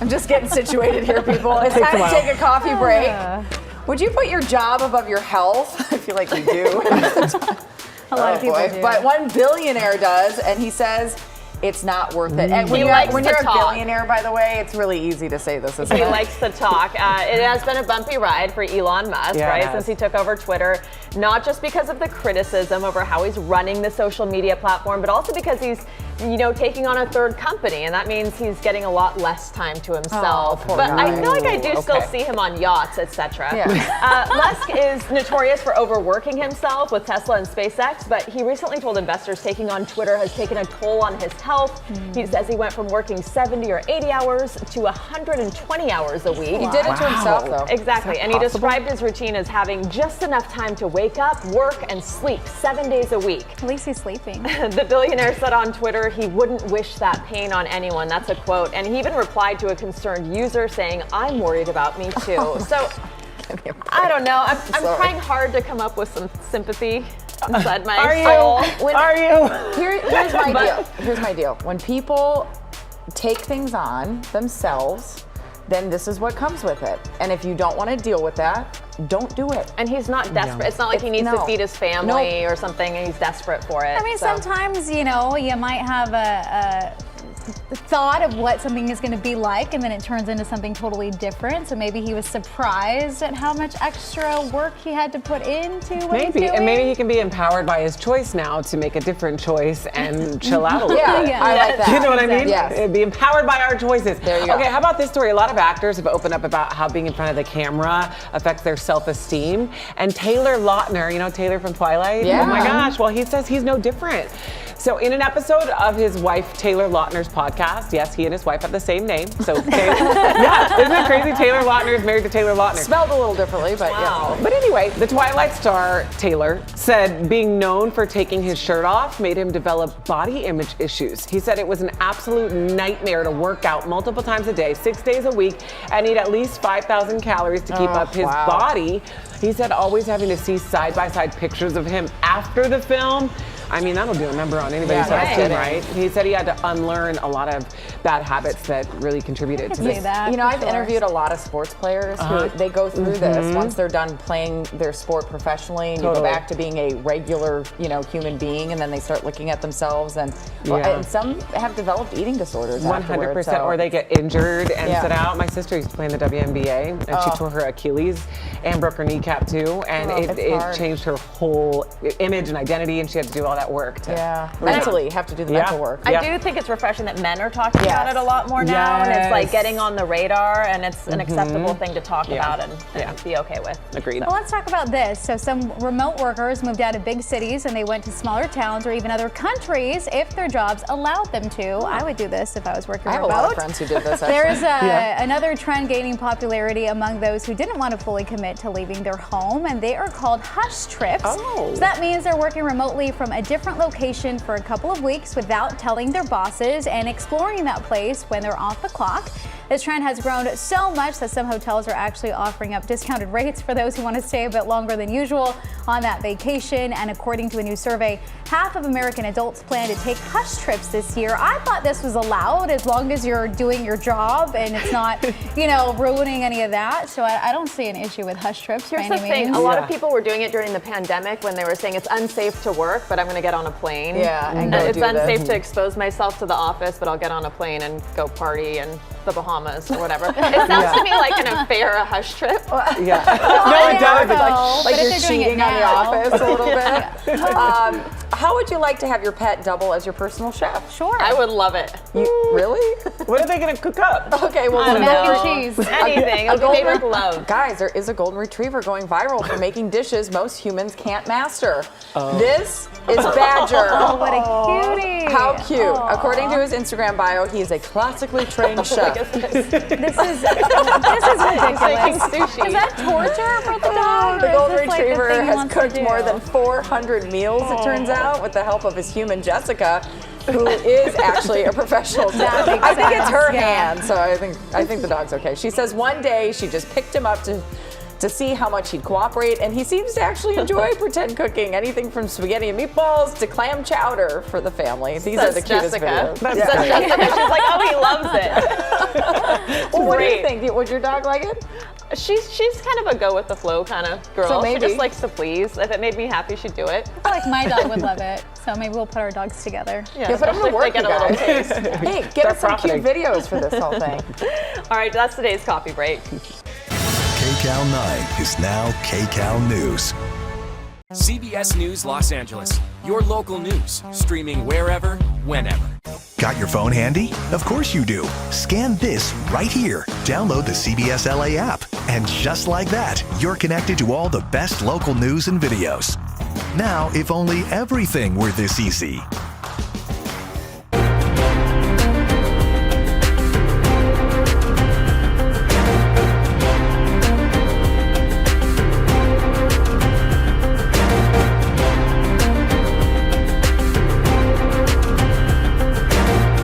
I'm just getting situated here, people. It's time to take a coffee break. Would you put your job above your health? I feel like you do. A lot of people do. But one billionaire does, and he says it's not worth it. And when you're a billionaire, by the way, it's really easy to say this, isn't it? He likes to talk. It has been a bumpy ride for Elon Musk, right, since he took over Twitter. Not just because of the criticism over how he's running the social media platform, but also because he's, taking on a third company, and that means he's getting a lot less time to himself. But I feel like I do still see him on yachts, etc. Yeah. Musk is notorious for overworking himself with Tesla and SpaceX, but he recently told investors taking on Twitter has taken a toll on his health. He says he went from working 70 or 80 hours to 120 hours a week. He did it to himself, though. Exactly, and he described his routine as having just enough time to wake up, work, and sleep 7 days a week. At least he's sleeping. The billionaire said on Twitter he wouldn't wish that pain on anyone. That's a quote. And he even replied to a concerned user saying, "I'm worried about me too." So, I don't know. I'm trying hard to come up with some sympathy inside my soul. Are you? Here's my deal. Here's my deal. When people take things on themselves, then this is what comes with it. And if you don't want to deal with that, don't do it. And he's not desperate. It's not like he needs to feed his family or something and he's desperate for it. I mean, sometimes, you might have a thought of what something is going to be like, and then it turns into something totally different. So maybe he was surprised at how much extra work he had to put into what he's doing. And maybe he can be empowered by his choice now to make a different choice and chill out a little bit. I like that. You know what I mean? Yes. Be empowered by our choices. There you go. Okay, how about this story? A lot of actors have opened up about how being in front of the camera affects their self-esteem. And Taylor Lautner, Taylor from Twilight? Yeah. Oh my gosh, well, he says he's no different. So in an episode of his wife Taylor Lautner's podcast, yes, he and his wife have the same name. So isn't it crazy? Taylor Lautner is married to Taylor Lautner. Spelled a little differently, but yeah. But anyway, the Twilight star Taylor said being known for taking his shirt off made him develop body image issues. He said it was an absolute nightmare to work out multiple times a day, 6 days a week, and eat at least 5,000 calories to keep up his body. He said always having to see side-by-side pictures of him after the film, I mean, that'll do a number on anybody's self-esteem, right? He said he had to unlearn a lot of bad habits that really contributed to this. I've interviewed a lot of sports players who they go through this once they're done playing their sport professionally, and you go back to being a regular, human being, and then they start looking at themselves, and some have developed eating disorders 100%, or they get injured and sit out. My sister used to play in the WNBA, and she tore her Achilles and broke her kneecap too, and it changed her whole image and identity, and she had to do all that work to mentally have to do the mental work. I do think it's refreshing that men are talking about it a lot more now, and it's like getting on the radar, and it's an acceptable thing to talk about and be okay with. Agreed. Well, let's talk about this. So some remote workers moved out of big cities and they went to smaller towns or even other countries if their jobs allowed them to. I would do this if I was working remote. I have a lot of friends who did this. There's another trend gaining popularity among those who didn't want to fully commit to leaving their home, and they are called hush trips. So that means they're working remotely from a different location for a couple of weeks without telling their bosses and exploring that place when they're off the clock. This trend has grown so much that some hotels are actually offering up discounted rates for those who want to stay a bit longer than usual on that vacation. And according to a new survey, half of American adults plan to take hush trips this year. I thought this was allowed as long as you're doing your job and it's not, ruining any of that. So I don't see an issue with hush trips. Here's the thing. A lot of people were doing it during the pandemic when they were saying it's unsafe to work, but I'm going to get on a plane. And it's unsafe to expose myself to the office, but I'll get on a plane and go party in the Bahamas or whatever. It sounds to me like an affair, a hush trip. No, it does. Like you're cheating on the office a little bit. How would you like to have your pet double as your personal chef? Sure. I would love it. Really? What are they going to cook up? Okay, well, mac and cheese. Anything. A labor of love. Guys, there is a golden retriever going viral for making dishes most humans can't master. This is Badger. Oh, what a cutie. How cute. According to his Instagram bio, he is a classically trained chef. This is ridiculous. Sushi. Is that torture for the dog? The golden retriever has cooked more than 400 meals, it turns out, with the help of his human Jessica, who is actually a professional chef. I think it's her hand, so I think the dog's okay. She says one day she just picked him up to see how much he'd cooperate, and he seems to actually enjoy pretend cooking, anything from spaghetti and meatballs to clam chowder for the family. These are the cutest videos. Jessica. She's like, oh, he loves it. What do you think? Would your dog like it? She's kind of a go with the flow kind of girl. So maybe. She just likes to please. If it made me happy, she'd do it. I feel like my dog would love it. So maybe we'll put our dogs together. Yeah, but I'm gonna work, you guys. Hey, get us some cute videos for this whole thing. All right, that's today's coffee break. KCAL 9 is now KCAL News. CBS News Los Angeles, your local news, streaming wherever, whenever. Got your phone handy? Of course you do. Scan this right here. Download the Cbsla app. And just like that, you're connected to all the best local news and videos. Now, if only everything were this easy.